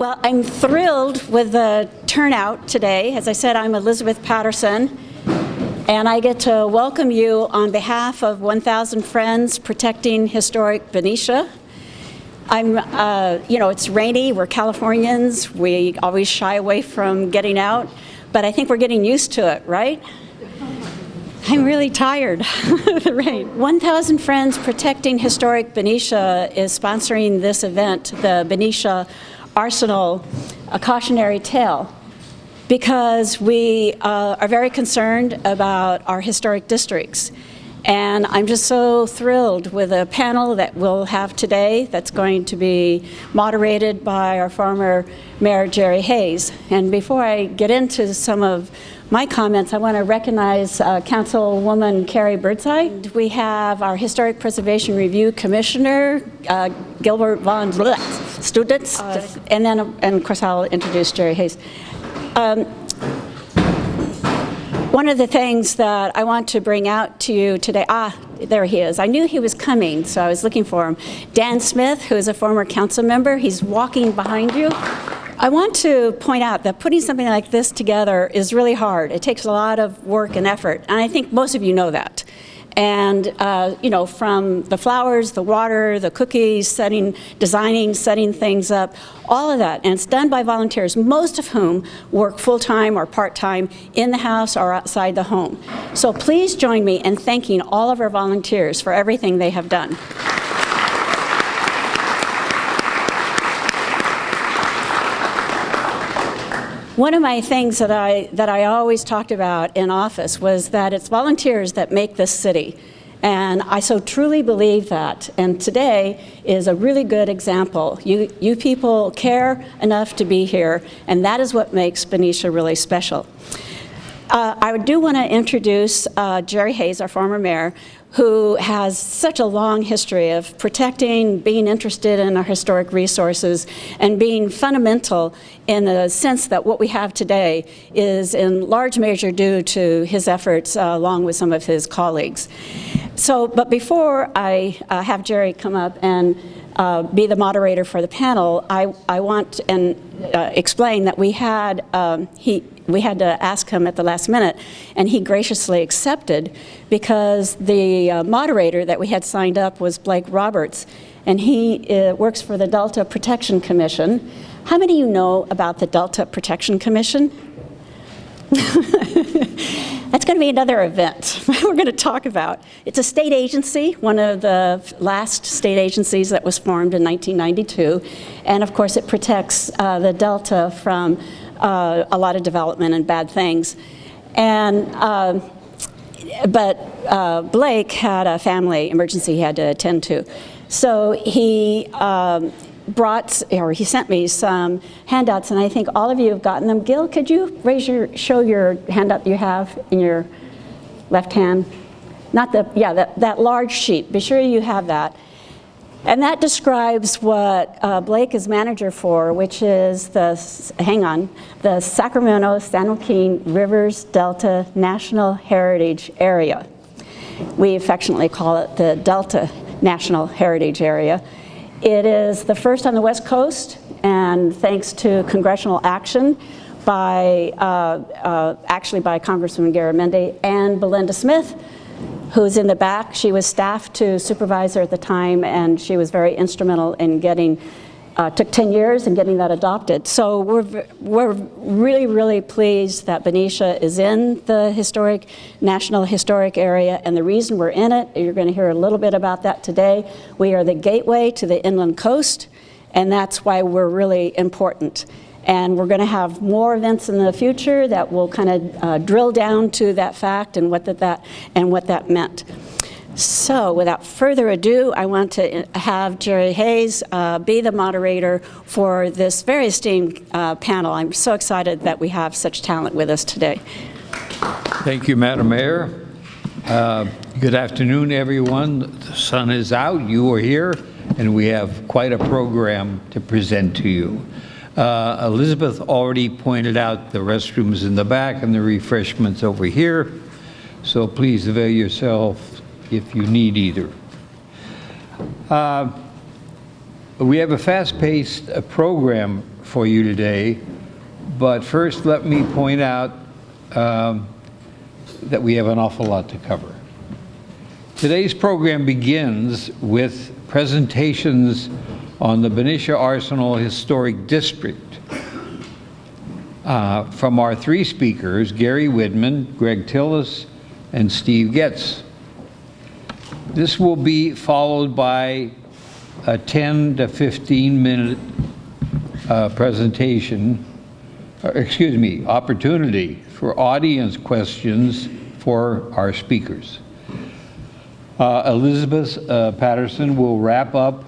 Well, I'm thrilled with the turnout today. As I said, I'm Elizabeth Patterson, and I get to welcome you on behalf of 1,000 Friends Protecting Historic Benicia. It's rainy, we're Californians, we always shy away from getting out, but I think we're getting used to it, right? I'm really tired of the rain. 1,000 Friends Protecting Historic Benicia is sponsoring this event, the Benicia Arsenal, a cautionary tale, because we are very concerned about our historic districts. And I'm just so thrilled with a panel that we'll have today that's going to be moderated by our former Mayor Jerry Hayes. And before I get into some of my comments, I want to recognize Councilwoman Carrie Birdseye. We have our Historic Preservation Review Commissioner, Gilbert Von Students, and of course I'll introduce Jerry Hayes. One of the things that I want to bring out to you today, there he is. I knew he was coming, so I was looking for him. Dan Smith, who is a former council member, he's walking behind you. I want to point out that putting something like this together is really hard. It takes a lot of work and effort, and I think most of you know that. And, from the flowers, the water, the cookies, designing, setting things up, all of that. And it's done by volunteers, most of whom work full-time or part-time in the house or outside the home. So please join me in thanking all of our volunteers for everything they have done. One of my things that I always talked about in office was that it's volunteers that make this city. And I so truly believe that. And today is a really good example. You people care enough to be here, and that is what makes Benicia really special. I do want to introduce Jerry Hayes, our former mayor, who has such a long history of protecting, being interested in our historic resources, and being fundamental in the sense that what we have today is in large measure due to his efforts along with some of his colleagues. But before I have Jerry come up and be the moderator for the panel, I want to explain that we had to ask him at the last minute, and he graciously accepted because the moderator that we had signed up was Blake Roberts, and he works for the Delta Protection Commission. How many of you know about the Delta Protection Commission? That's going to be another event we're going to talk about. It's a state agency, one of the last state agencies that was formed in 1992, and of course it protects the Delta from a lot of development and bad things. But Blake had a family emergency he had to attend to. So he he sent me some handouts, and I think all of you have gotten them. Gil, could you show your handout you have in your left hand? Not that large sheet. Be sure you have that. And that describes what Blake is manager for, which is the Sacramento San Joaquin Rivers Delta National Heritage Area. We affectionately call it the Delta National Heritage Area. It is the first on the West Coast, and thanks to congressional action by Congresswoman Garamendi and Belinda Smith, who's in the back. She was staff to supervisor at the time, and she was very instrumental in getting, took 10 years in getting that adopted. So we're really, really pleased that Benicia is in the National Historic Area, and the reason we're in it, you're going to hear a little bit about that today. We are the gateway to the inland coast, and that's why we're really important. And we're going to have more events in the future that will kind of drill down to that fact and what that meant. So without further ado, I want to have Jerry Hayes be the moderator for this very esteemed panel. I'm so excited that we have such talent with us today. Thank you, Madam Mayor. Good afternoon, everyone. The sun is out, you are here, and we have quite a program to present to you. Elizabeth already pointed out the restrooms in the back and the refreshments over here, so please avail yourself if you need either. We have a fast-paced program for you today, but first let me point out that we have an awful lot to cover. Today's program begins with presentations on the Benicia Arsenal Historic District from our three speakers, Gary Widman, Greg Tillis, and Steve Getz. This will be followed by a 10 to 15 minute opportunity for audience questions for our speakers. Elizabeth Patterson will wrap up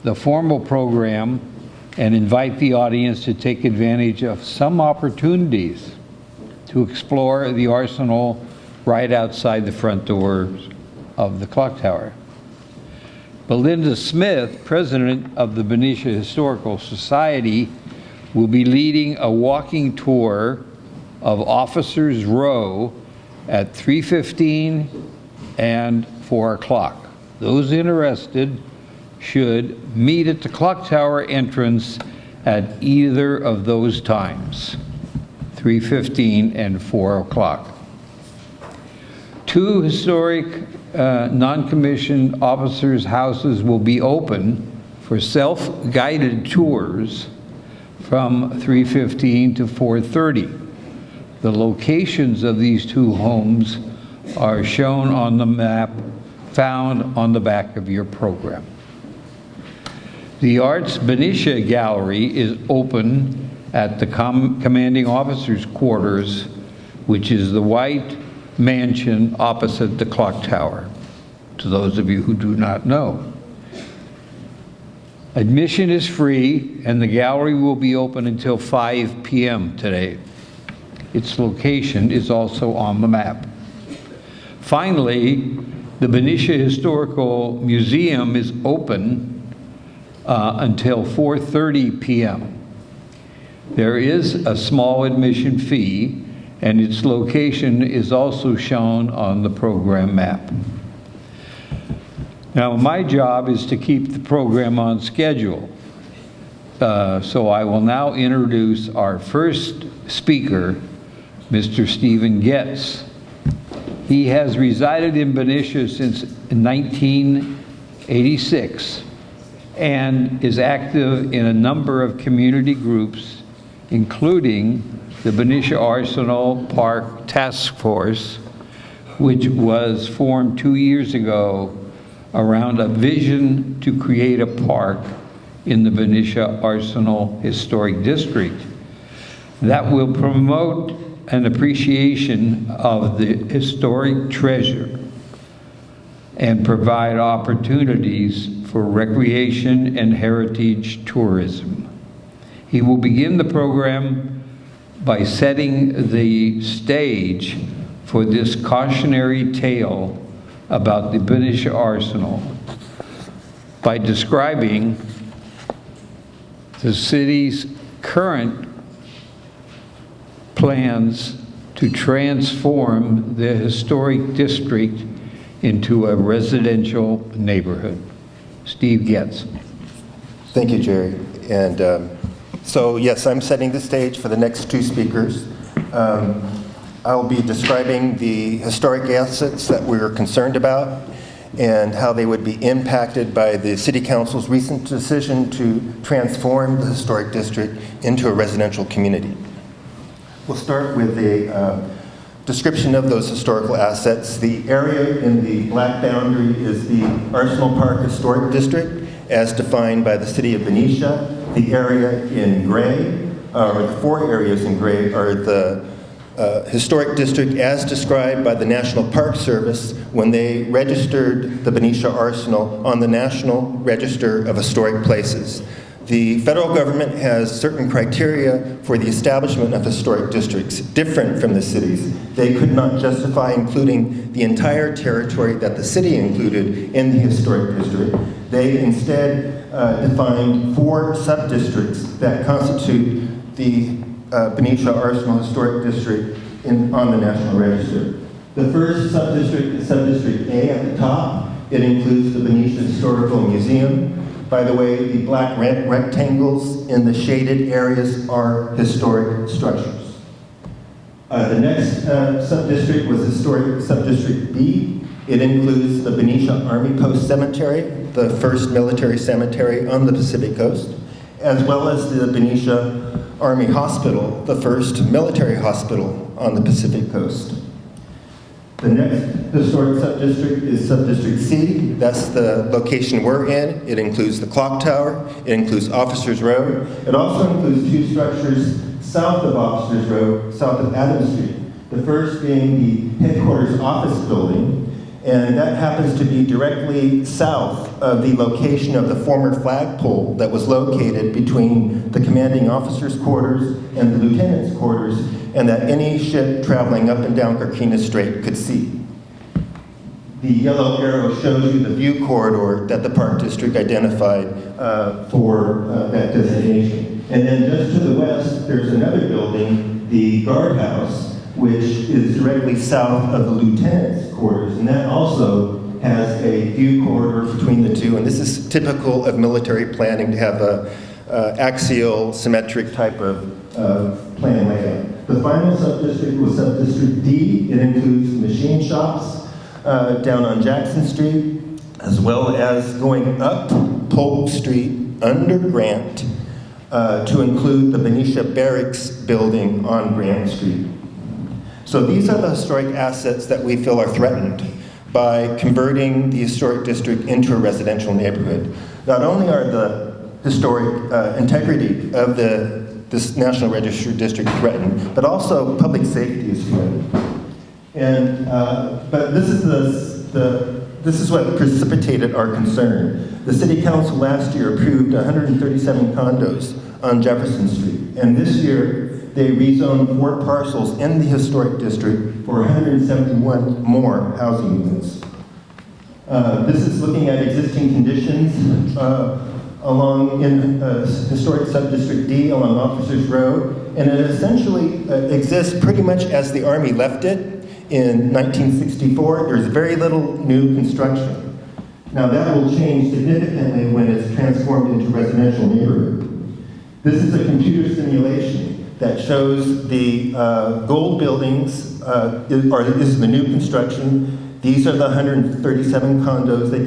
the formal program and invite the audience to take advantage of some opportunities to explore the Arsenal right outside the front doors of the clock tower. Belinda Smith, president of the Benicia Historical Society, will be leading a walking tour of Officers Row at 3:15 and 4 o'clock. Those interested should meet at the clock tower entrance at either of those times, 3:15 and 4 o'clock. Two historic non-commissioned officers' houses will be open for self-guided tours from 3:15 to 4:30. The locations of these two homes are shown on the map found on the back of your program. The Arts Benicia Gallery is open at the Commanding Officer's Quarters, which is the white mansion opposite the clock tower, to those of you who do not know. Admission is free, and the gallery will be open until 5 p.m. today. Its location is also on the map. Finally, the Benicia Historical Museum is open until 4:30 p.m. There is a small admission fee, and its location is also shown on the program map. Now, my job is to keep the program on schedule. So I will now introduce our first speaker, Mr. Stephen Getz. He has resided in Benicia since 1986 and is active in a number of community groups, including the Benicia Arsenal Park Task Force, which was formed 2 years ago around a vision to create a park in the Benicia Arsenal Historic District that will promote an appreciation of the historic treasure and provide opportunities for recreation and heritage tourism. He will begin the program by setting the stage for this cautionary tale about the Benicia Arsenal by describing the city's current plans to transform the historic district into a residential neighborhood. Steve Getz. Thank you, Jerry. And so, yes, I'm setting the stage for the next two speakers. I'll be describing the historic assets that we're concerned about and how they would be impacted by the City Council's recent decision to transform the historic district into a residential community. We'll start with a description of those historical assets. The area in the black boundary is the Arsenal Park Historic District, as defined by the City of Benicia. The area in gray, or the four areas in gray, are the historic district as described by the National Park Service when they registered the Benicia Arsenal on the National Register of Historic Places. The federal government has certain criteria for the establishment of historic districts different from the cities. They could not justify including the entire territory that the city included in the historic district. They instead defined 4 sub-districts that constitute the Benicia Arsenal Historic District on the National Register. The first sub-district is sub-district A at the top. It includes the Benicia Historical Museum, By the way, the black rectangles in the shaded areas are historic structures. The next sub-district was historic sub-district B. It includes the Benicia Army Post Cemetery, the first military cemetery on the Pacific Coast, as well as the Benicia Army Hospital, the first military hospital on the Pacific Coast. The next historic sub-district is sub-district C. That's the location we're in. It includes the clock tower. It includes Officers Road. It also includes two structures south of Officers Road, south of Adams Street. The first being the headquarters office building, and that happens to be directly south of the location of the former flagpole that was located between the commanding officer's quarters and the lieutenant's quarters, and that any ship traveling up and down Carquinez Strait could see. The yellow arrow shows you the view corridor that the Park District identified for that designation. And then just to the west, there's another building, the guardhouse, which is directly south of the lieutenant's quarters, and that also has a view corridor between the two. And this is typical of military planning, to have a axial, symmetric type of plan layout. The final sub-district was sub-district D. It includes machine shops down on Jackson Street, as well as going up Polk Street under Grant to include the Benicia Barracks building on Grant Street. So these are the historic assets that we feel are threatened by converting the historic district into a residential neighborhood. Not only are the historic integrity of this National Register district threatened, but also public safety is threatened. And but this is what precipitated our concern. The City Council last year approved 137 condos on Jefferson Street, and this year they rezoned 4 parcels in the historic district for 171 more housing units. This is looking at existing conditions along in historic subdistrict D along Officers Road, and it essentially exists pretty much as the Army left it in 1964. There's very little new construction. Now that will change significantly when it's transformed into residential neighborhood. This is a computer simulation that shows the gold buildings is the new construction. These are the 137 condos. They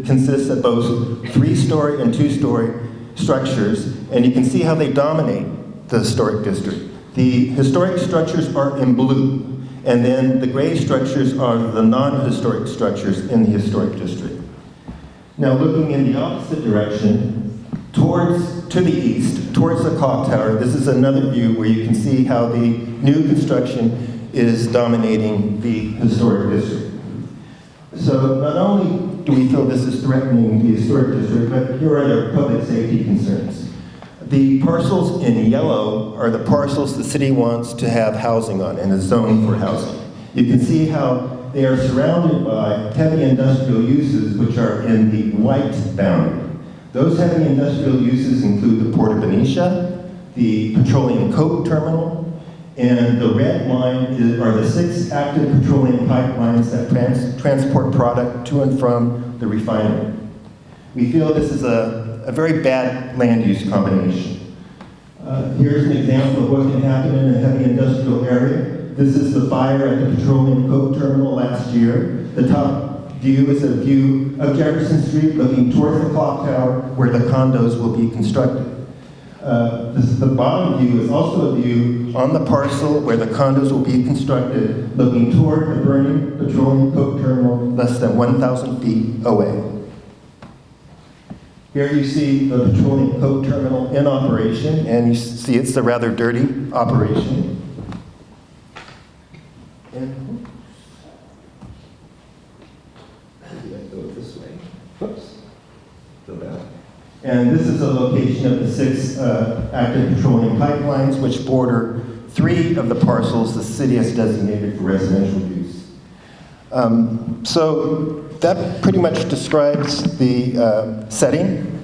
consist of both 3-story and 2-story structures, and you can see how they dominate the historic district. The historic structures are in blue, and then the gray structures are the non-historic structures in the historic district. Now looking in the opposite direction, to the east, towards the clock tower, this is another view where you can see how the new construction is dominating the historic district. So not only do we feel this is threatening the historic district, but here are their public safety concerns. The parcels in yellow are the parcels the city wants to have housing on and is zoned for housing. You can see how they are surrounded by heavy industrial uses, which are in the white boundary. Those heavy industrial uses include the Port of Benicia, the petroleum coke terminal, and the red line are the 6 active petroleum pipelines that transport product to and from the refinery. We feel this is a very bad land use combination. Here's an example of what can happen in a heavy industrial area. This is the fire at the petroleum coke terminal last year. The top view is a view of Jefferson Street looking towards the clock tower where the condos will be constructed. The bottom view is also a view on the parcel where the condos will be constructed, looking toward the burning petroleum coke terminal less than 1,000 feet away. Here you see the petroleum coke terminal in operation, and you see it's a rather dirty operation. And go this way. Whoops. Go back. And this is a location of the 6 active petroleum pipelines, which border 3 of the parcels the city has designated for residential use. So that pretty much describes the setting,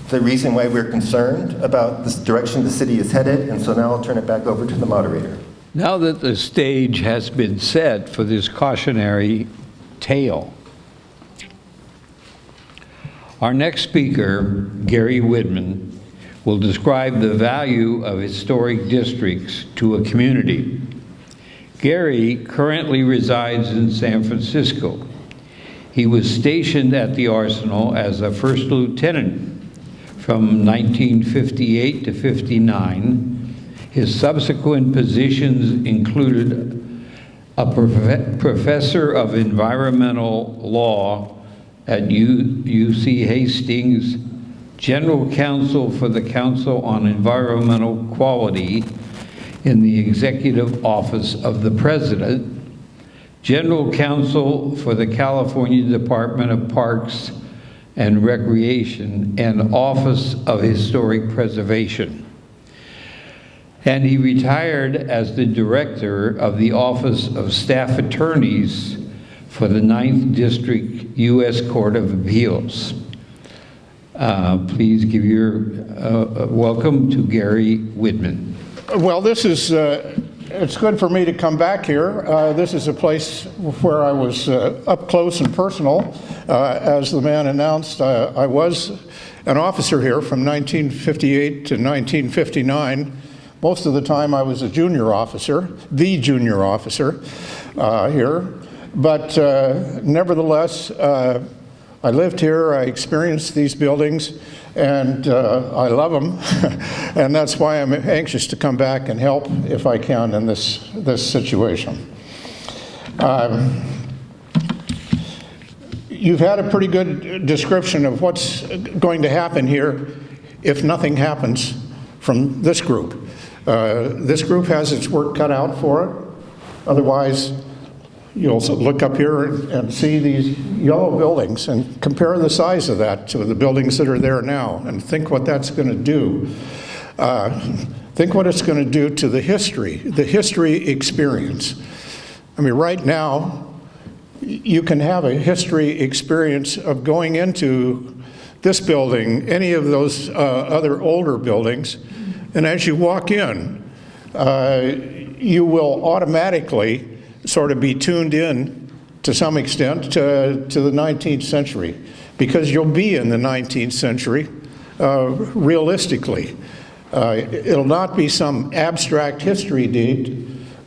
the reason why we're concerned about this direction the city is headed, and so now I'll turn it back over to the moderator. Now that the stage has been set for this cautionary tale, Our next speaker, Gary Widman, will describe the value of historic districts to a community. Gary currently resides in San Francisco. He was stationed at the Arsenal as a first lieutenant from 1958 to 59. His subsequent positions included a professor of environmental law at UC Hastings, General Counsel for the Council on Environmental Quality in the Executive Office of the President, General Counsel for the California Department of Parks and Recreation, and Office of Historic Preservation. And he retired as the Director of the Office of Staff Attorneys for the 9th District U.S. Court of Appeals. Please give your welcome to Gary Widman. Well, this is, it's good for me to come back here. This is a place where I was up close and personal. As the man announced, I was an officer here from 1958 to 1959. Most of the time I was a junior officer, the junior officer here. But nevertheless, I lived here, I experienced these buildings, and I love them. And that's why I'm anxious to come back and help if I can in this situation. You've had a pretty good description of what's going to happen here if nothing happens from this group. This group has its work cut out for it. Otherwise, you'll look up here and see these yellow buildings and compare the size of that to the buildings that are there now and think what that's going to do. Think what it's going to do to the history experience. I mean, right now, you can have a history experience of going into this building, any of those other older buildings, and as you walk in, you will automatically sort of be tuned in to some extent to the 19th century, because you'll be in the 19th century realistically. It'll not be some abstract history date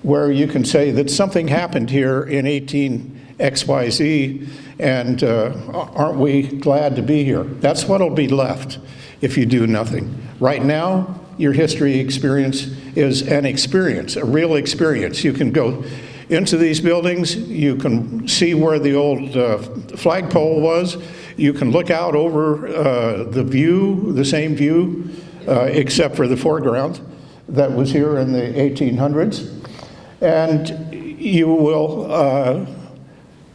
where you can say that something happened here in 18XYZ and aren't we glad to be here? That's what'll be left if you do nothing. Right now, your history experience is an experience, a real experience. You can go into these buildings, you can see where the old flagpole was, you can look out over the view, the same view, except for the foreground that was here in the 1800s. And you will,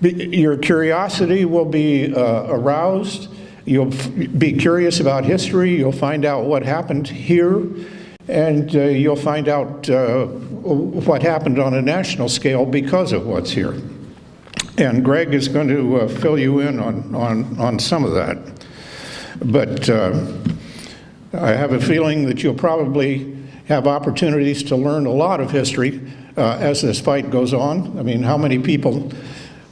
your curiosity will be aroused. You'll be curious about history. You'll find out what happened here, and you'll find out what happened on a national scale because of what's here. And Greg is going to fill you in on some of that. But I have a feeling that you'll probably have opportunities to learn a lot of history as this fight goes on. I mean, how many people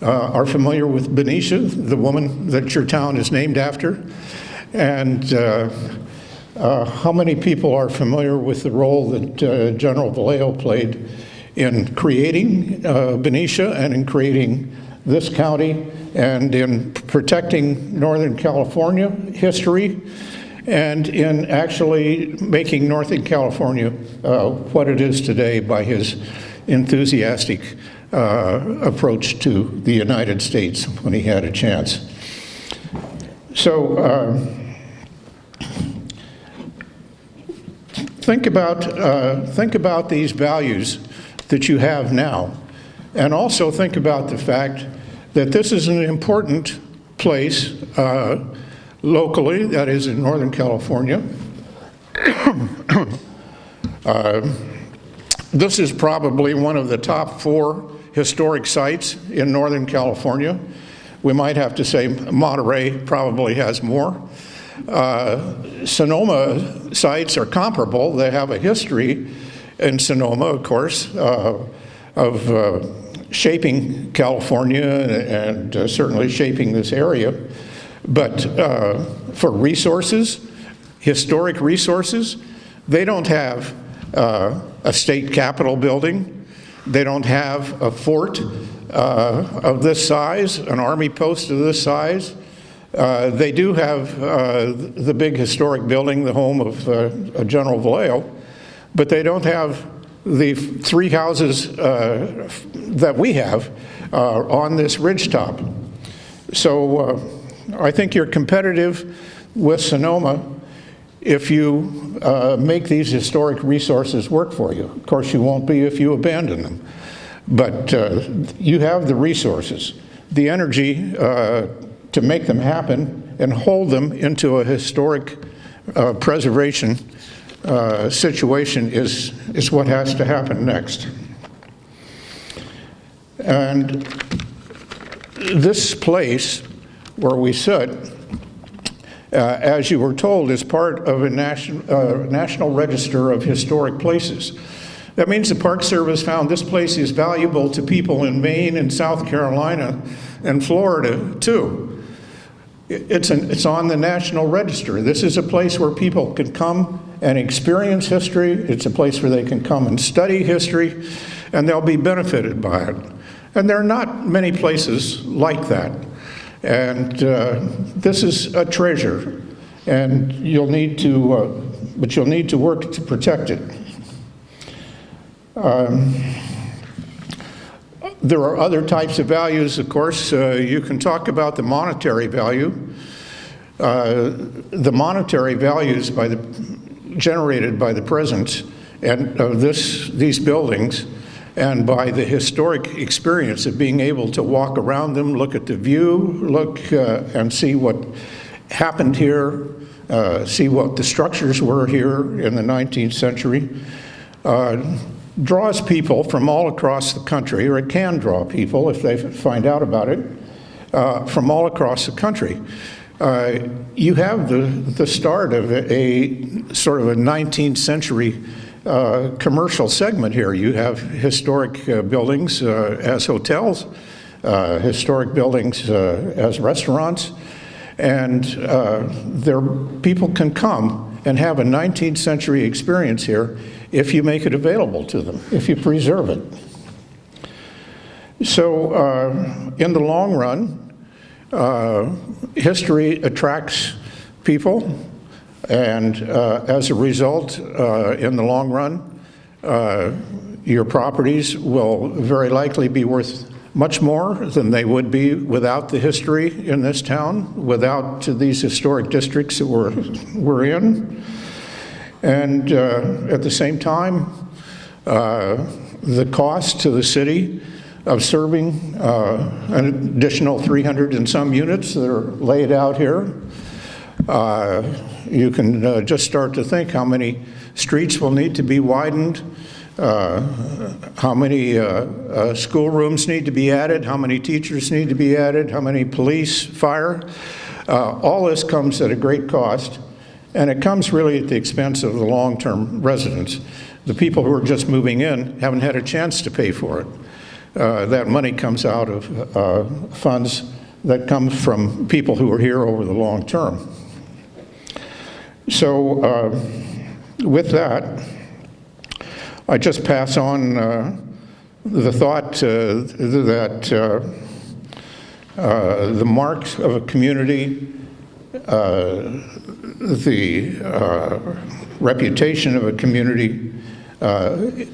are familiar with Benicia, the woman that your town is named after? And how many people are familiar with the role that General Vallejo played in creating Benicia and in creating this county and in protecting Northern California history and in actually making Northern California what it is today by his enthusiastic approach to the United States when he had a chance. So think about these values that you have now, and also think about the fact that this is an important place locally, that is in Northern California. This is probably one of the top 4 historic sites in Northern California. We might have to say Monterey probably has more. Sonoma sites are comparable. They have a history in Sonoma, of course, of shaping California and certainly shaping this area. But for resources, historic resources, they don't have a state capitol building. They don't have a fort of this size, an army post of this size. They do have the big historic building, the home of General Vallejo, but they don't have the 3 houses that we have on this ridgetop. So I think you're competitive with Sonoma if you make these historic resources work for you. Of course, you won't be if you abandon them. But you have the resources, the energy to make them happen and hold them into a historic preservation situation is what has to happen next. And this place where we sit, as you were told, is part of a National Register of Historic Places. That means the Park Service found this place is valuable to people in Maine and South Carolina and Florida too. It's on the National Register. This is a place where people can come and experience history. It's a place where they can come and study history, and they'll be benefited by it. And there are not many places like that. And this is a treasure, and you'll need to work to protect it. There are other types of values, of course. You can talk about the monetary value. The monetary values generated by the presence and of these buildings, and by the historic experience of being able to walk around them, look at the view, look and see what happened here, see what the structures were here in the 19th century, draws people from all across the country, or it can draw people if they find out about it, from all across the country. You have the start of a sort of a 19th century commercial segment here. You have historic buildings as hotels, historic buildings as restaurants, and people can come and have a 19th century experience here if you make it available to them, if you preserve it. So in the long run, history attracts people, and as a result, in the long run, your properties will very likely be worth much more than they would be without the history in this town, without these historic districts that we're in. And at the same time, the cost to the city of serving an additional 300 and some units that are laid out here. You can just start to think how many streets will need to be widened, how many schoolrooms need to be added, how many teachers need to be added, how many police, fire. All this comes at a great cost, and it comes really at the expense of the long-term residents. The people who are just moving in haven't had a chance to pay for it. That money comes out of funds that come from people who are here over the long term. So with that, I just pass on the thought that the marks of a community, the reputation of a community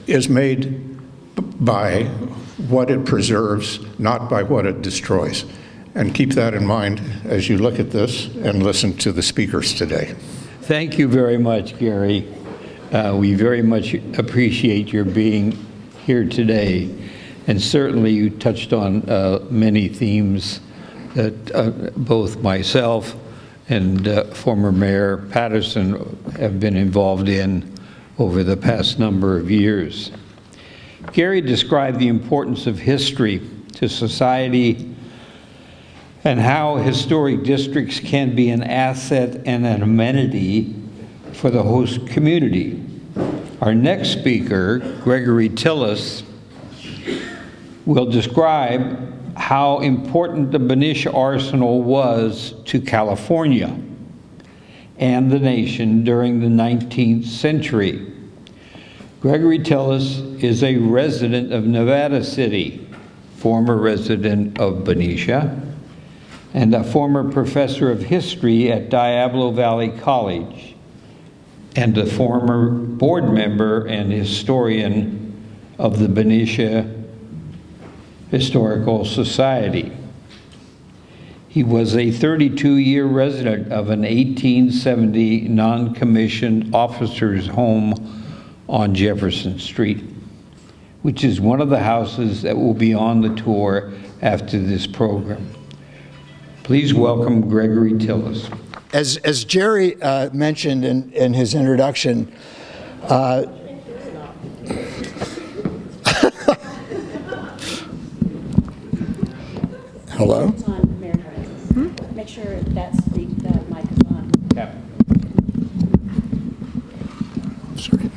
is made by what it preserves, not by what it destroys. And keep that in mind as you look at this and listen to the speakers today. Thank you very much, Gary. We very much appreciate your being here today. And certainly you touched on many themes that both myself and former Mayor Patterson have been involved in over the past number of years. Gary described the importance of history to society and how historic districts can be an asset and an amenity for the host community. Our next speaker, Gregory Tillis, will describe how important the Benicia Arsenal was to California and the nation during the 19th century. Gregory Tillis is a resident of Nevada City, former resident of Benicia, and a former professor of history at Diablo Valley College, and a former board member and historian of the Benicia Historical Society. He was a 32-year resident of an 1870 non-commissioned officer's home on Jefferson Street, which is one of the houses that will be on the tour after this program. Please welcome Gregory Tillis. As Jerry mentioned in his introduction, hello? It's on, Mayor. Make sure that mic is on. Yeah. Sorry.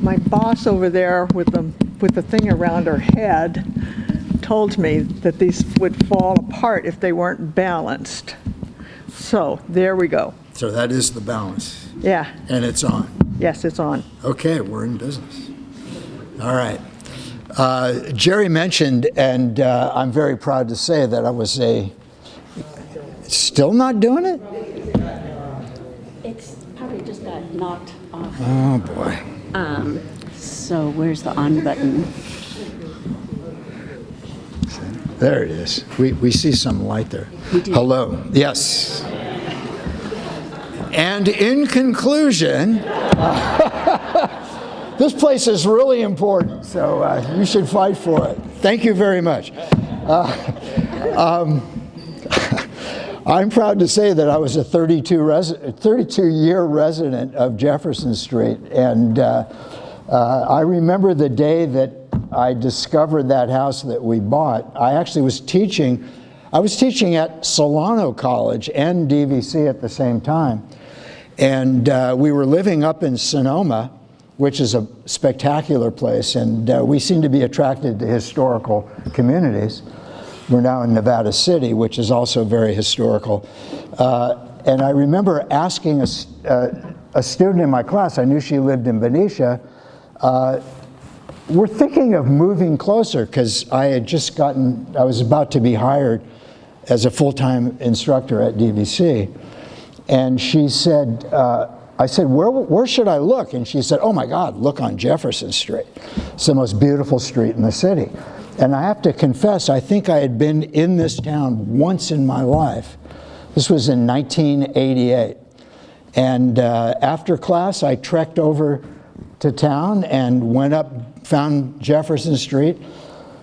My boss over there with the thing around her head told me that these would fall apart if they weren't balanced. So there we go. So that is the balance, Yeah, and it's on. yes, it's on. Okay, we're in business. All right. Jerry mentioned, and I'm very proud to say that I was still not doing it? It's probably just got knocked off. Oh, boy. So where's the on button? There it is. We see some light there. We do. Hello. Yes. And in conclusion, this place is really important, so you should fight for it. Thank you very much. I'm proud to say that I was a 32-year resident of Jefferson Street, and I remember the day that I discovered that house that we bought. I actually was teaching. I was teaching at Solano College and DVC at the same time, and we were living up in Sonoma, which is a spectacular place, and we seem to be attracted to historical communities. We're now in Nevada City, which is also very historical. And I remember asking a student in my class, I knew she lived in Benicia, we're thinking of moving closer, because I was about to be hired as a full-time instructor at DVC. And she said, I said, where should I look? And she said, oh my God, look on Jefferson Street. It's the most beautiful street in the city. And I have to confess, I think I had been in this town once in my life. This was in 1988. And after class, I trekked over to town and went up, found Jefferson Street,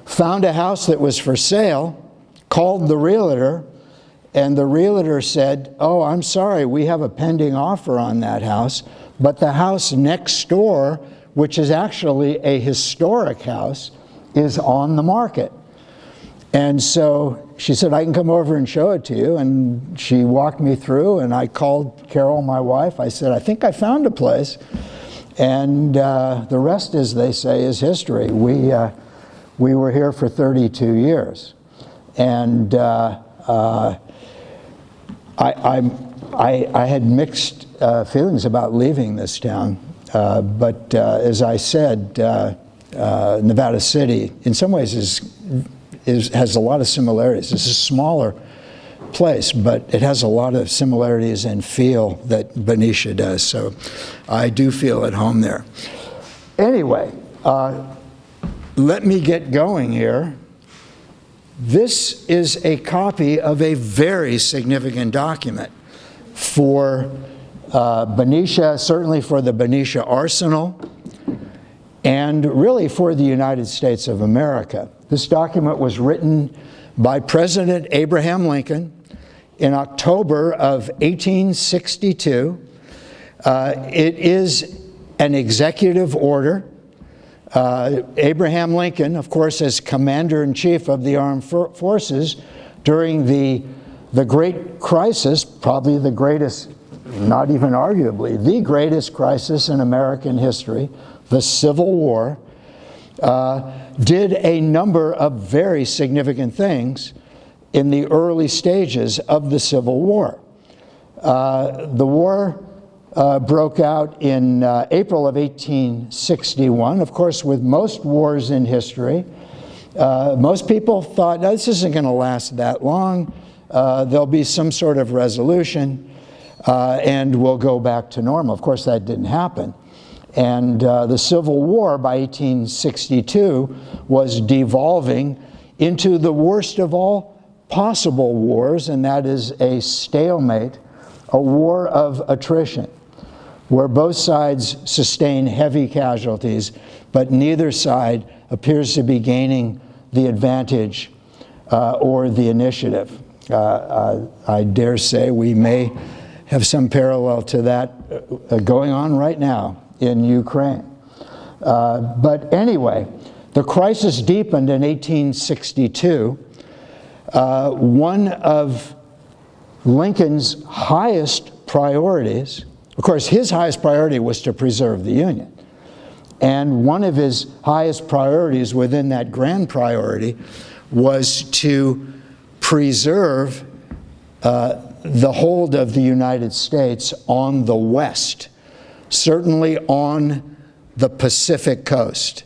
found a house that was for sale, called the realtor, and the realtor said, oh, I'm sorry, we have a pending offer on that house, but the house next door, which is actually a historic house, is on the market. And so she said, I can come over and show it to you. And she walked me through, and I called Carol, my wife. I said, I think I found a place. And the rest, as they say, is history. We were here for 32 years. And I had mixed feelings about leaving this town. But as I said, Nevada City, in some ways, has a lot of similarities. It's a smaller place, but it has a lot of similarities and feel that Benicia does. So I do feel at home there. Anyway, let me get going here. This is a copy of a very significant document for Benicia, certainly for the Benicia Arsenal, and really for the United States of America. This document was written by President Abraham Lincoln in October of 1862. It is an executive order. Abraham Lincoln, of course, as Commander-in-Chief of the Armed Forces during the great crisis, probably the greatest, not even arguably, the greatest crisis in American history, the Civil War. did a number of very significant things in the early stages of the Civil War. The war broke out in April of 1861. Of course, with most wars in history, most people thought, no, this isn't going to last that long. There'll be some sort of resolution, and we'll go back to normal. Of course, that didn't happen. And the Civil War by 1862 was devolving into the worst of all possible wars, and that is a stalemate, a war of attrition, where both sides sustain heavy casualties, but neither side appears to be gaining the advantage or the initiative. I dare say we may have some parallel to that going on right now in Ukraine. But anyway, the crisis deepened in 1862. One of Lincoln's highest priorities, of course, his highest priority was to preserve the Union. And one of his highest priorities within that grand priority was to preserve the hold of the United States on the West, certainly on the Pacific coast,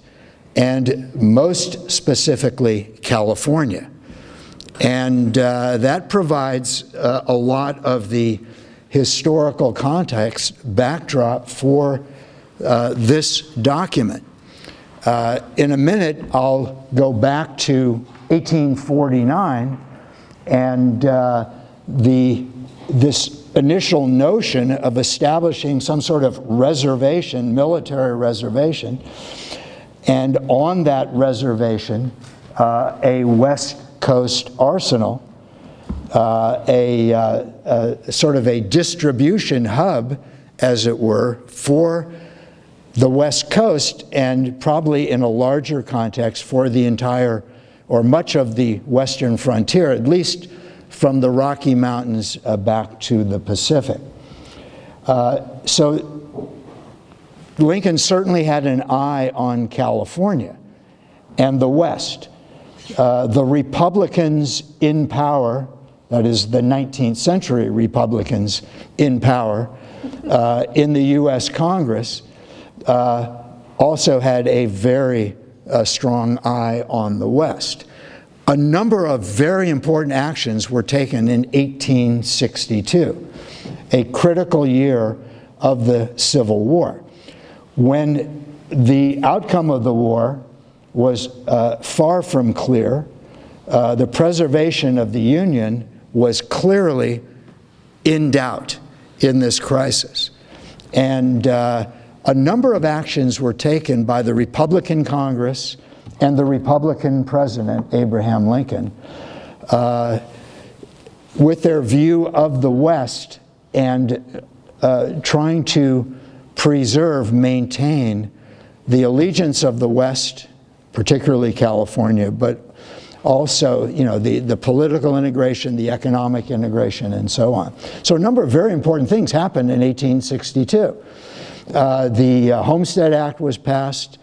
and most specifically California. And that provides a lot of the historical context backdrop for this document. In a minute, I'll go back to 1849 and this initial notion of establishing some sort of reservation, military reservation, and on that reservation, a West Coast arsenal, sort of a distribution hub, as it were, for the West Coast, and probably in a larger context for the entire or much of the western frontier, at least from the Rocky Mountains back to the Pacific. So Lincoln certainly had an eye on California and the West. The Republicans in power, that is the 19th century Republicans in power in the U.S. Congress, also had a very strong eye on the West. A number of very important actions were taken in 1862, a critical year of the Civil War, when the outcome of the war was far from clear. The preservation of the Union was clearly in doubt in this crisis. And a number of actions were taken by the Republican Congress and the Republican President, Abraham Lincoln, with their view of the West and trying to preserve, maintain the allegiance of the West, particularly California, but also, you know, the political integration, the economic integration, and so on. So a number of very important things happened in 1862. The Homestead Act was passed.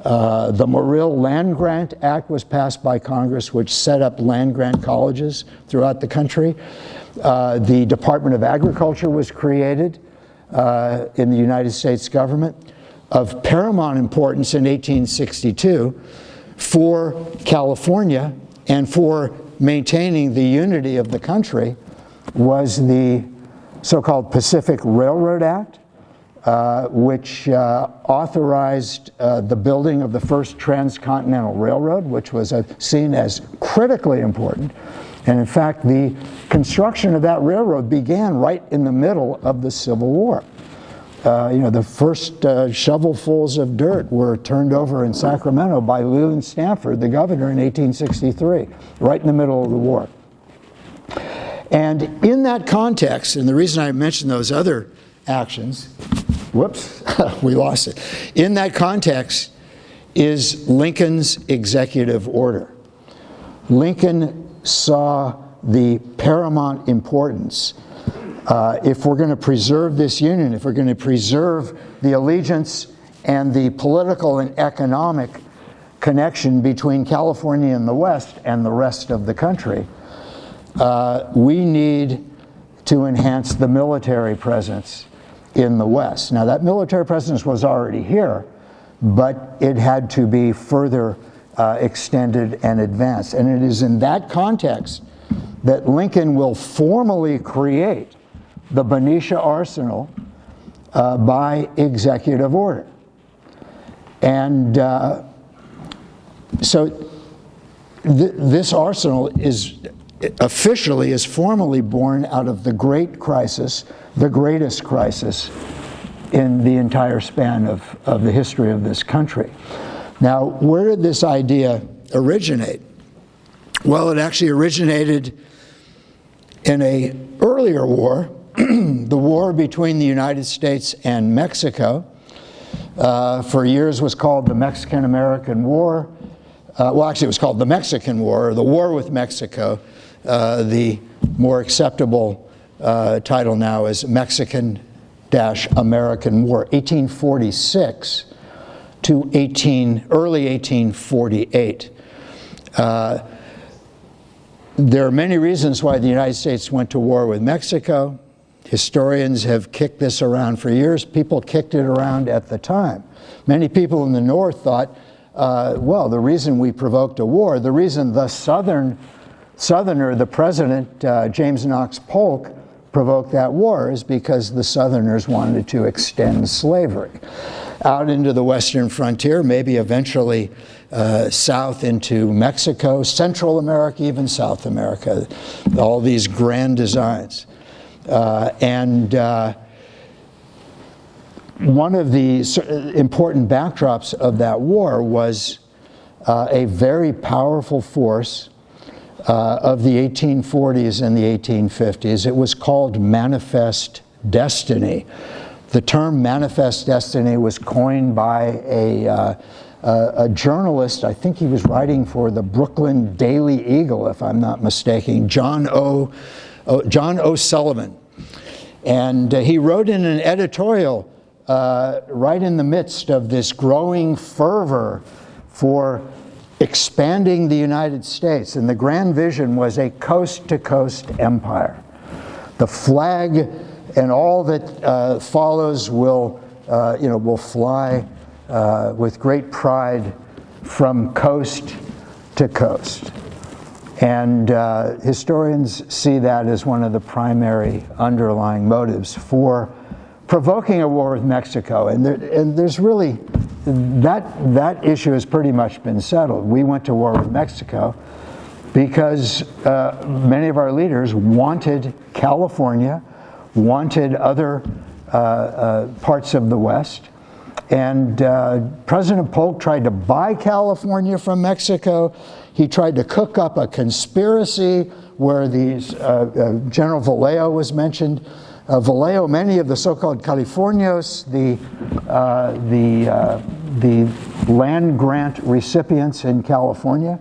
The Morrill Land Grant Act was passed by Congress, which set up land grant colleges throughout the country. The Department of Agriculture was created in the United States government. Of paramount importance in 1862 for California and for maintaining the unity of the country was the so-called Pacific Railroad Act, which authorized the building of the first transcontinental railroad, which was seen as critically important. And in fact, the construction of that railroad began right in the middle of the Civil War. The first shovelfuls of dirt were turned over in Sacramento by Leland Stanford, the governor, in 1863, right in the middle of the war. And in that context, and the reason I mentioned those other actions, whoops, we lost it. In that context is Lincoln's executive order. Lincoln saw the paramount importance. If we're going to preserve this union, if we're going to preserve the allegiance and the political and economic connection between California in the West and the rest of the country, we need to enhance the military presence in the West. Now, that military presence was already here, but it had to be further extended and advanced. And it is in that context that Lincoln will formally create the Benicia Arsenal by executive order. And so this arsenal is formally born out of the great crisis, the greatest crisis in the entire span of the history of this country. Now, where did this idea originate? Well, it actually originated in an earlier war, the war between the United States and Mexico. For years was called the Mexican-American War. Well, actually, it was called the Mexican War, or the War with Mexico. The more acceptable title now is Mexican-American War, 1846 to early 1848. There are many reasons why the United States went to war with Mexico. Historians have kicked this around for years. People kicked it around at the time. Many people in the North thought, well, the reason we provoked a war, the reason the Southerner, the president, James Knox Polk, provoked that war is because the Southerners wanted to extend slavery out into the western frontier, maybe eventually south into Mexico, Central America, even South America, all these grand designs. One of the important backdrops of that war was a very powerful force of the 1840s and the 1850s. It was called manifest destiny. The term manifest destiny was coined by a journalist. I think he was writing for the Brooklyn Daily Eagle, if I'm not mistaken, John O'Sullivan. And he wrote in an editorial right in the midst of this growing fervor for expanding the United States. And the grand vision was a coast-to-coast empire. The flag and all that follows will fly with great pride from coast to coast. And historians see that as one of the primary underlying motives for provoking a war with Mexico. And there's really, that issue has pretty much been settled. We went to war with Mexico because many of our leaders wanted California, wanted other parts of the West. And President Polk tried to buy California from Mexico. He tried to cook up a conspiracy where these General Vallejo was mentioned. Vallejo, many of the so-called Californios, the land grant recipients in California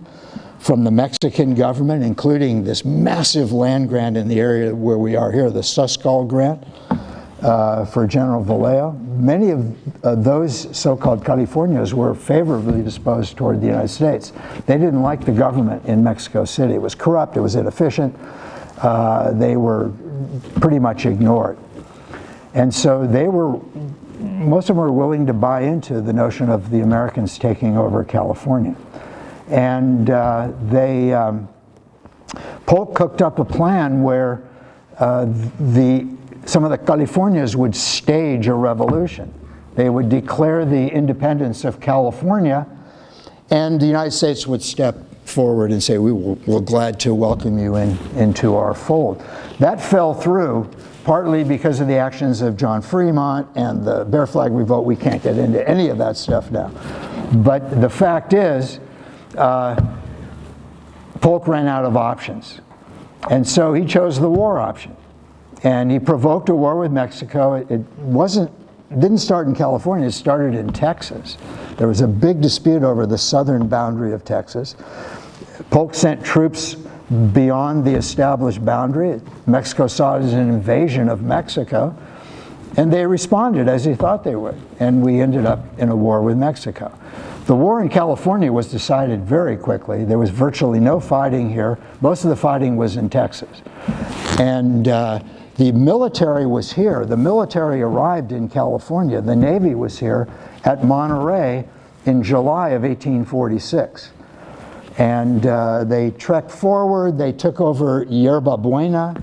from the Mexican government, including this massive land grant in the area where we are here, the Suscall grant for General Vallejo. Many of those so-called Californios were favorably disposed toward the United States. They didn't like the government in Mexico City. It was corrupt, it was inefficient. They were pretty much ignored. And so most of them were willing to buy into the notion of the Americans taking over California. And Polk cooked up a plan where some of the Californias would stage a revolution. They would declare the independence of California, and the United States would step forward and say, we're glad to welcome you into our fold. That fell through, partly because of the actions of John Fremont and the Bear Flag Revolt. We can't get into any of that stuff now. But the fact is, Polk ran out of options. And so he chose the war option. And he provoked a war with Mexico. It didn't start in California, it started in Texas. There was a big dispute over the southern boundary of Texas. Polk sent troops beyond the established boundary. Mexico saw it as an invasion of Mexico, and they responded as he thought they would. And we ended up in a war with Mexico. The war in California was decided very quickly. There was virtually no fighting here. Most of the fighting was in Texas. And the military was here. The military arrived in California. The Navy was here at Monterey in July of 1846. And they trekked forward. They took over Yerba Buena,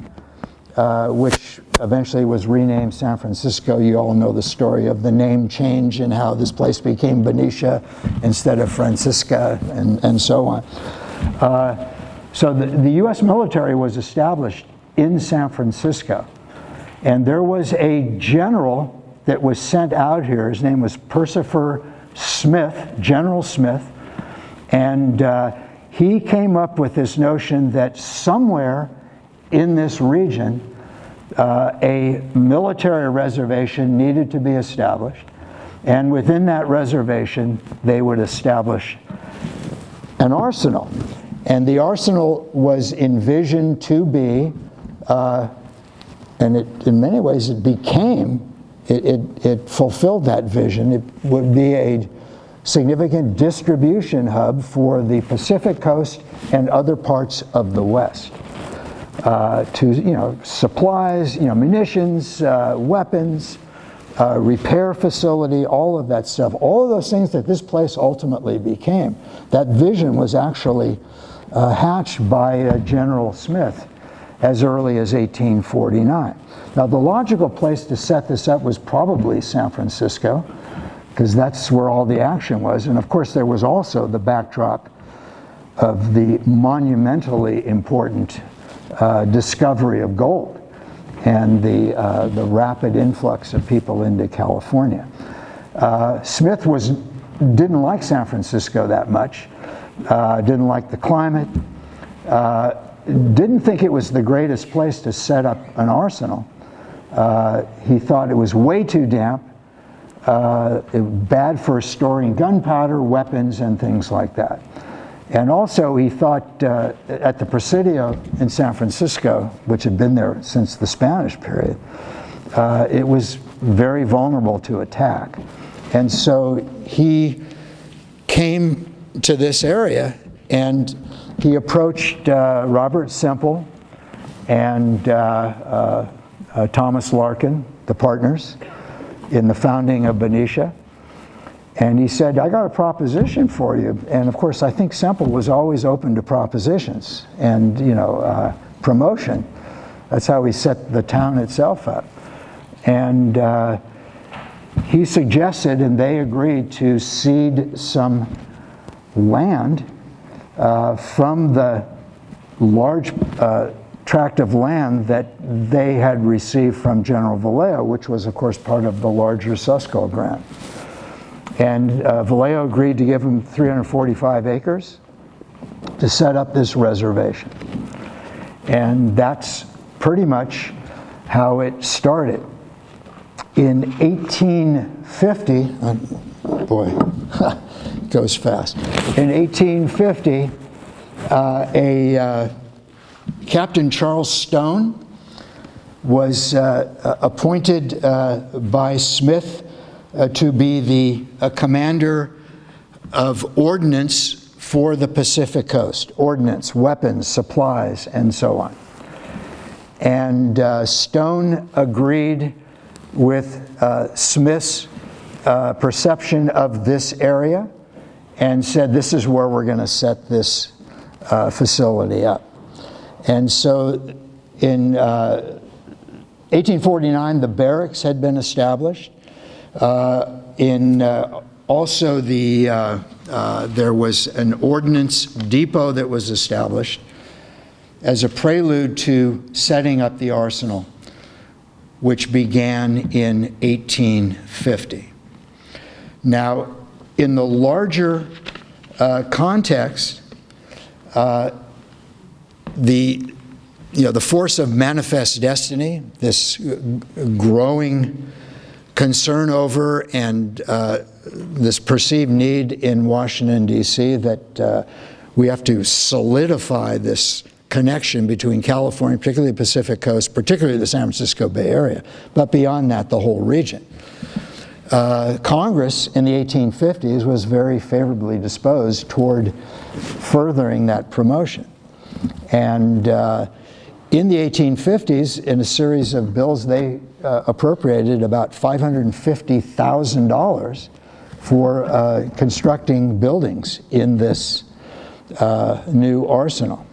which eventually was renamed San Francisco. You all know the story of the name change and how this place became Benicia instead of Francisca, and so on. So the U.S. military was established in San Francisco. And there was a general that was sent out here. His name was Percifer Smith, General Smith. And he came up with this notion that somewhere in this region, a military reservation needed to be established, and within that reservation they would establish an arsenal. And the arsenal was envisioned to be, and in many ways it became, it fulfilled that vision. It would be a significant distribution hub for the Pacific Coast and other parts of the West. To supplies, munitions, weapons, repair facility, all of that stuff, all of those things that this place ultimately became. That vision was actually hatched by General Smith as early as 1849. Now, the logical place to set this up was probably San Francisco, because that's where all the action was. And of course, there was also the backdrop of the monumentally important discovery of gold and the rapid influx of people into California. Smith didn't like San Francisco that much, didn't like the climate, didn't think it was the greatest place to set up an arsenal. He thought it was way too damp, bad for storing gunpowder, weapons, and things like that. And also he thought at the Presidio in San Francisco, which had been there since the Spanish period, it was very vulnerable to attack. And so he came to this area and he approached Robert Semple and Thomas Larkin, the partners, in the founding of Benicia. And he said, I got a proposition for you. And of course, I think Semple was always open to propositions and, promotion. That's how he set the town itself up. And he suggested, and they agreed, to cede some land from the large tract of land that they had received from General Vallejo, which was, of course, part of the larger Susco grant. And Vallejo agreed to give him 345 acres to set up this reservation. And that's pretty much how it started. In 1850, boy, it goes fast. In 1850, Captain Charles Stone was appointed by Smith to be the commander of ordnance for the Pacific Coast. Ordnance, weapons, supplies, and so on. And Stone agreed with Smith's perception of this area and said, this is where we're going to set this facility up. And so in 1849, the barracks had been established. Also there was an ordnance depot that was established as a prelude to setting up the arsenal, which began in 1850. Now, in the larger context, the force of manifest destiny, this growing concern over and this perceived need in Washington, D.C. that we have to solidify this connection between California, particularly the Pacific Coast, particularly the San Francisco Bay Area, but beyond that, the whole region. Congress in the 1850s was very favorably disposed toward furthering that promotion. And in the 1850s, in a series of bills, they appropriated about $550,000 for constructing buildings in this new arsenal.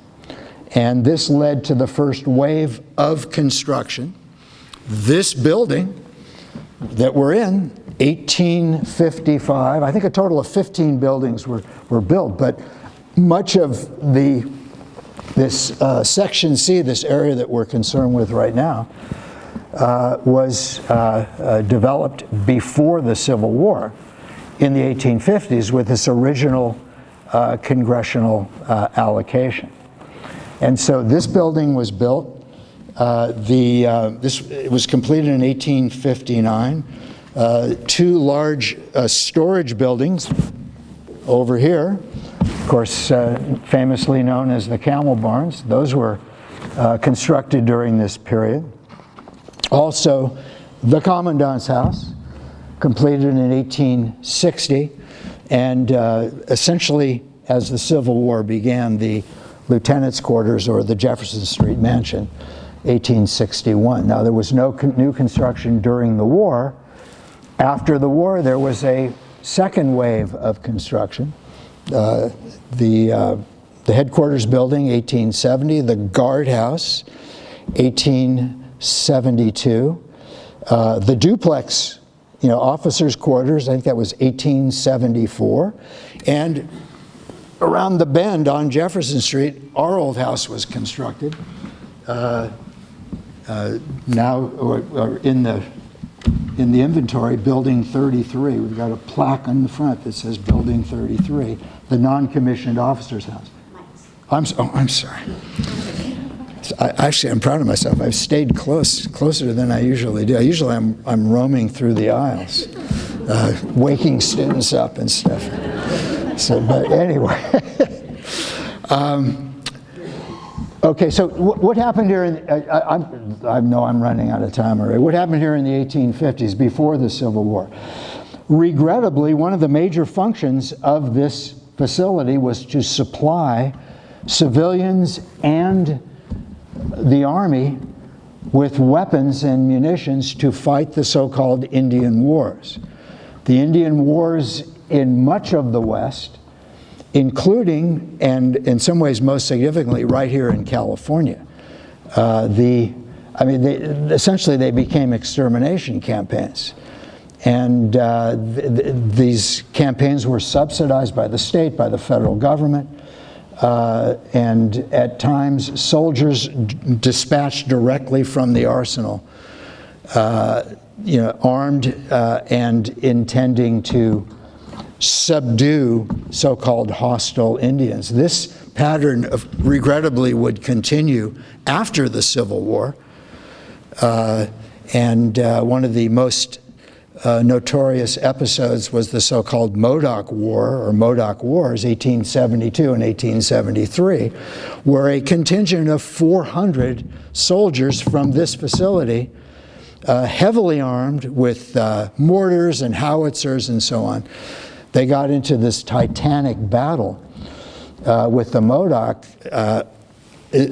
And this led to the first wave of construction. This building that we're in, 1855, I think a total of 15 buildings were built, but much of this Section C, this area that we're concerned with right now, was developed before the Civil War in the 1850s with this original congressional allocation. And so this building was built. It was completed in 1859. Two large storage buildings over here, of course, famously known as the Camel Barns. Those were constructed during this period. Also, the Commandant's House, completed in 1860, and essentially, as the Civil War began, the Lieutenant's Quarters, or the Jefferson Street Mansion, 1861. Now, there was no new construction during the war. After the war, there was a second wave of construction. The headquarters building, 1870, the guardhouse, 1872, the duplex, officers' quarters, I think that was 1874, and around the bend on Jefferson Street, our old house was constructed. Now, or in the inventory, Building 33. We've got a plaque on the front that says Building 33, the non-commissioned officer's house. I'm sorry. Actually, I'm proud of myself. I've stayed closer than I usually do. Usually I'm roaming through the aisles, waking students up and stuff. So, but anyway. Okay, so what happened here I know I'm running out of time already. What happened here in the 1850s before the Civil War? Regrettably, one of the major functions of this facility was to supply civilians and the Army with weapons and munitions to fight the so-called Indian Wars. The Indian Wars in much of the West, including, and in some ways most significantly, right here in California. Essentially they became extermination campaigns. And these campaigns were subsidized by the state, by the federal government, and at times soldiers dispatched directly from the arsenal, armed and intending to subdue so-called hostile Indians. This pattern regrettably would continue after the Civil War, and one of the most notorious episodes was the so-called Modoc War, or Modoc Wars, 1872 and 1873, where a contingent of 400 soldiers from this facility, heavily armed with mortars and howitzers and so on, they got into this titanic battle with the Modoc,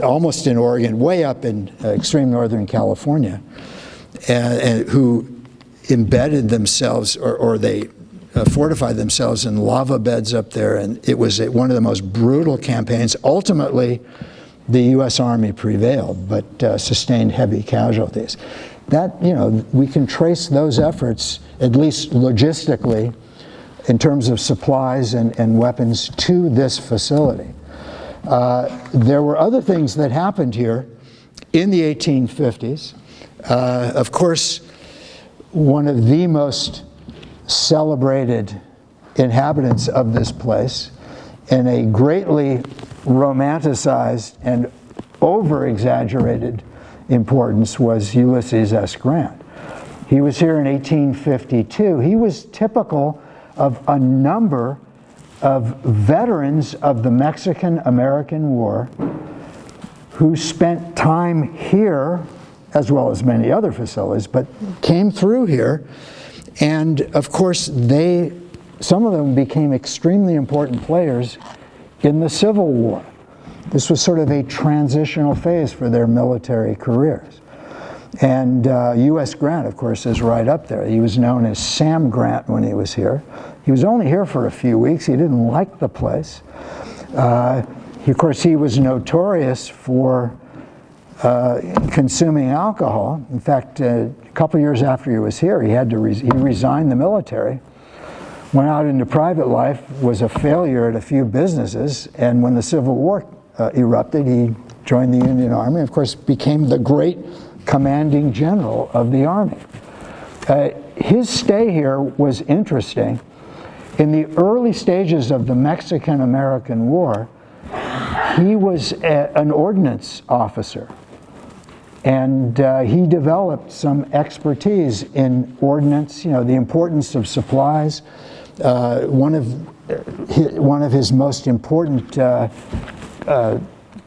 almost in Oregon, way up in extreme northern California, and who embedded themselves, or they fortified themselves in lava beds up there, and it was one of the most brutal campaigns. Ultimately, the U.S. Army prevailed, but sustained heavy casualties. That, we can trace those efforts, at least logistically, in terms of supplies and weapons, to this facility. There were other things that happened here in the 1850s. Of course, one of the most celebrated inhabitants of this place, and a greatly romanticized and over-exaggerated importance, was Ulysses S. Grant. He was here in 1852. He was typical of a number of veterans of the Mexican-American War who spent time here, as well as many other facilities, but came through here And of course, some of them became extremely important players in the Civil War. This was sort of a transitional phase for their military careers. And U.S. Grant, of course, is right up there. He was known as Sam Grant when he was here. He was only here for a few weeks. He didn't like the place. Of course, he was notorious for consuming alcohol. In fact, a couple years after he was here, he resigned the military, went out into private life, was a failure at a few businesses, and when the Civil War erupted, he joined the Union Army, of course, became the great commanding general of the Army. His stay here was interesting. In the early stages of the Mexican-American War, he was an ordnance officer, and he developed some expertise in ordnance, the importance of supplies. One of his most important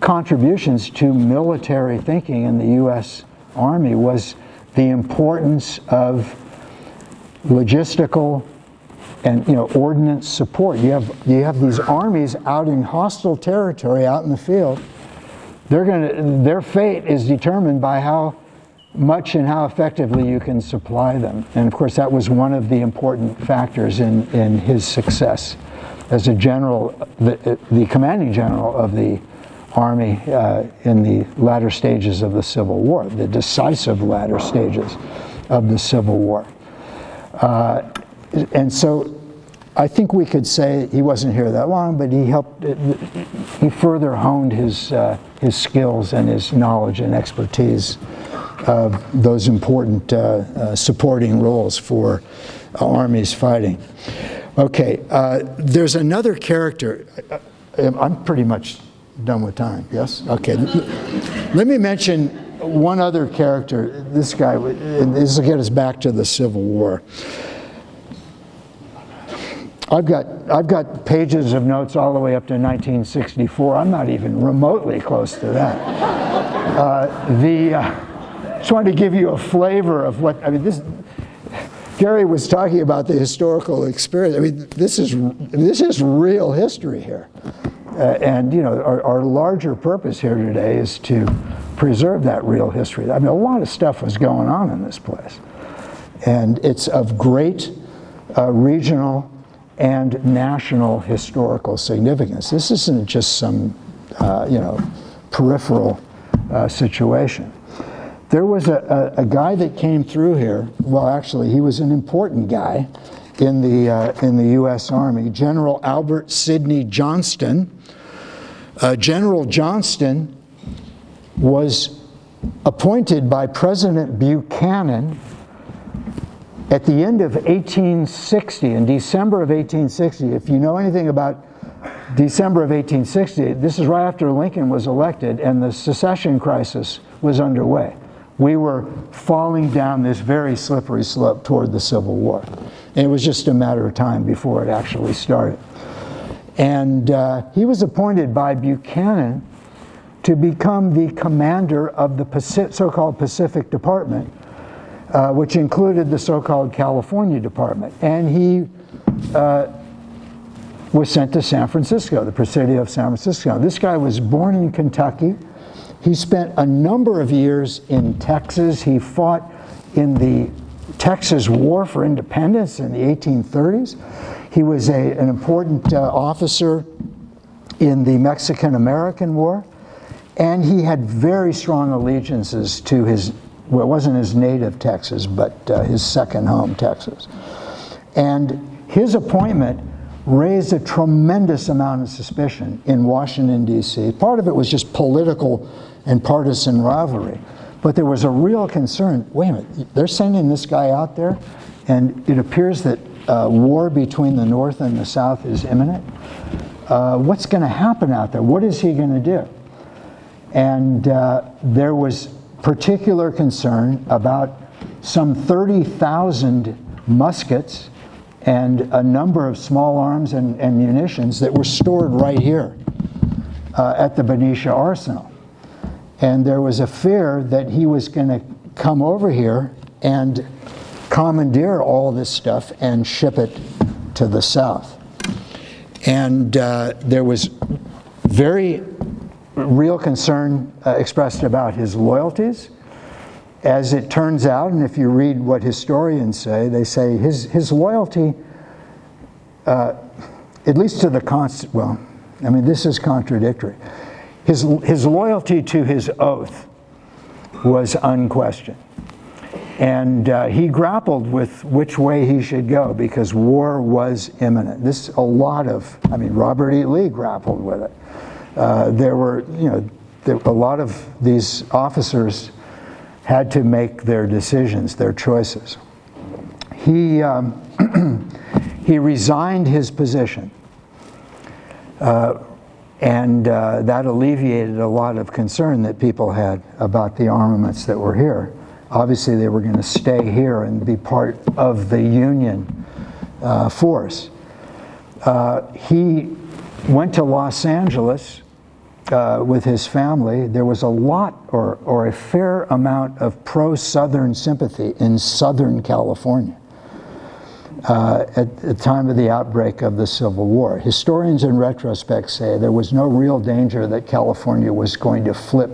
contributions to military thinking in the U.S. Army was the importance of logistical and ordnance support. You have these armies out in hostile territory, out in the field. Their fate is determined by how much and how effectively you can supply them. And of course, that was one of the important factors in his success as a general, the commanding general of the Army in the latter stages of the Civil War, the decisive latter stages of the Civil War. And so I think we could say he wasn't here that long, but he further honed his skills and his knowledge and expertise of those important supporting roles for armies fighting. Okay, there's another character. I'm pretty much done with time, yes? Okay. Let me mention one other character. This guy, and this will get us back to the Civil War. I've got pages of notes all the way up to 1964. I'm not even remotely close to that. Just wanted to give you a flavor of what, Gary was talking about the historical experience. This is real history here. And our larger purpose here today is to preserve that real history. A lot of stuff was going on in this place. And it's of great regional and national historical significance. This isn't just some, peripheral situation. There was a guy that came through here. Well, actually, he was an important guy in the U.S. Army, General Albert Sidney Johnston. General Johnston was appointed by President Buchanan at the end of 1860, in December of 1860. If you know anything about December of 1860, this is right after Lincoln was elected and the secession crisis was underway. We were falling down this very slippery slope toward the Civil War. And it was just a matter of time before it actually started. And he was appointed by Buchanan to become the commander of the so-called Pacific Department, which included the so-called California Department. And he was sent to San Francisco, the Presidio of San Francisco. This guy was born in Kentucky. He spent a number of years in Texas. He fought in the Texas War for Independence in the 1830s. He was an important officer in the Mexican-American War. And he had very strong allegiances to it wasn't his native Texas, but his second home, Texas. And his appointment raised a tremendous amount of suspicion in Washington, D.C. Part of it was just political and partisan rivalry. But there was a real concern, wait a minute, they're sending this guy out there, and it appears that war between the North and the South is imminent. What's going to happen out there? What is he going to do? And there was particular concern about some 30,000 muskets and a number of small arms and munitions that were stored right here at the Benicia Arsenal. And there was a fear that he was going to come over here and commandeer all this stuff and ship it to the South. And there was very real concern expressed about his loyalties. As it turns out, and if you read what historians say, they say his loyalty, at least to the well, I mean, this is contradictory. His loyalty to his oath was unquestioned. And he grappled with which way he should go because war was imminent. I mean, Robert E. Lee grappled with it. There were, a lot of these officers had to make their decisions, their choices. He resigned his position, and that alleviated a lot of concern that people had about the armaments that were here. Obviously, they were going to stay here and be part of the Union force. He went to Los Angeles with his family. There was a lot or a fair amount of pro-Southern sympathy in Southern California at the time of the outbreak of the Civil War. Historians in retrospect say there was no real danger that California was going to flip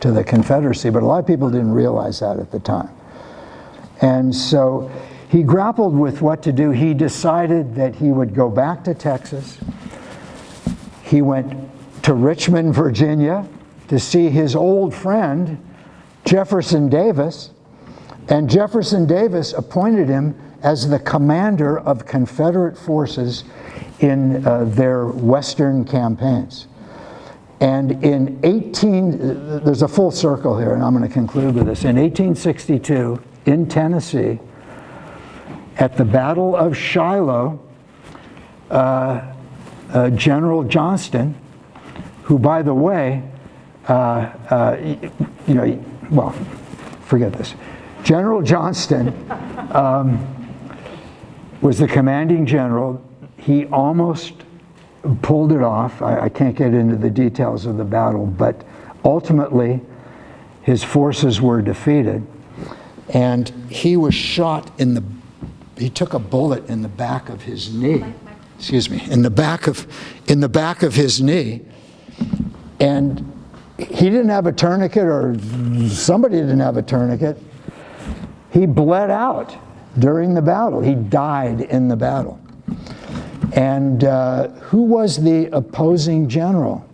to the Confederacy, but a lot of people didn't realize that at the time. And so he grappled with what to do. He decided that he would go back to Texas. He went to Richmond, Virginia, to see his old friend, Jefferson Davis, and Jefferson Davis appointed him as the commander of Confederate forces in their Western campaigns. And there's a full circle here, and I'm going to conclude with this. In 1862, in Tennessee, at the Battle of Shiloh, General Johnston, who, by the way, well, forget this. General Johnston was the commanding general. He almost pulled it off. I can't get into the details of the battle, but ultimately his forces were defeated, and he was shot he took a bullet in the back of his knee. Excuse me, in the back of his knee, and he didn't have a tourniquet, or somebody didn't have a tourniquet. He bled out during the battle. He died in the battle. And who was the opposing general?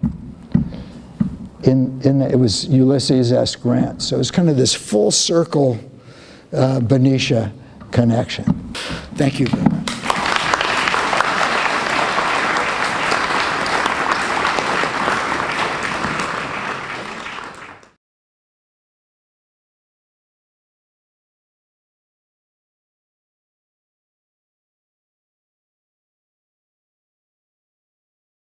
It was Ulysses S. Grant. So it's kind of this full circle Benicia connection. Thank you very much.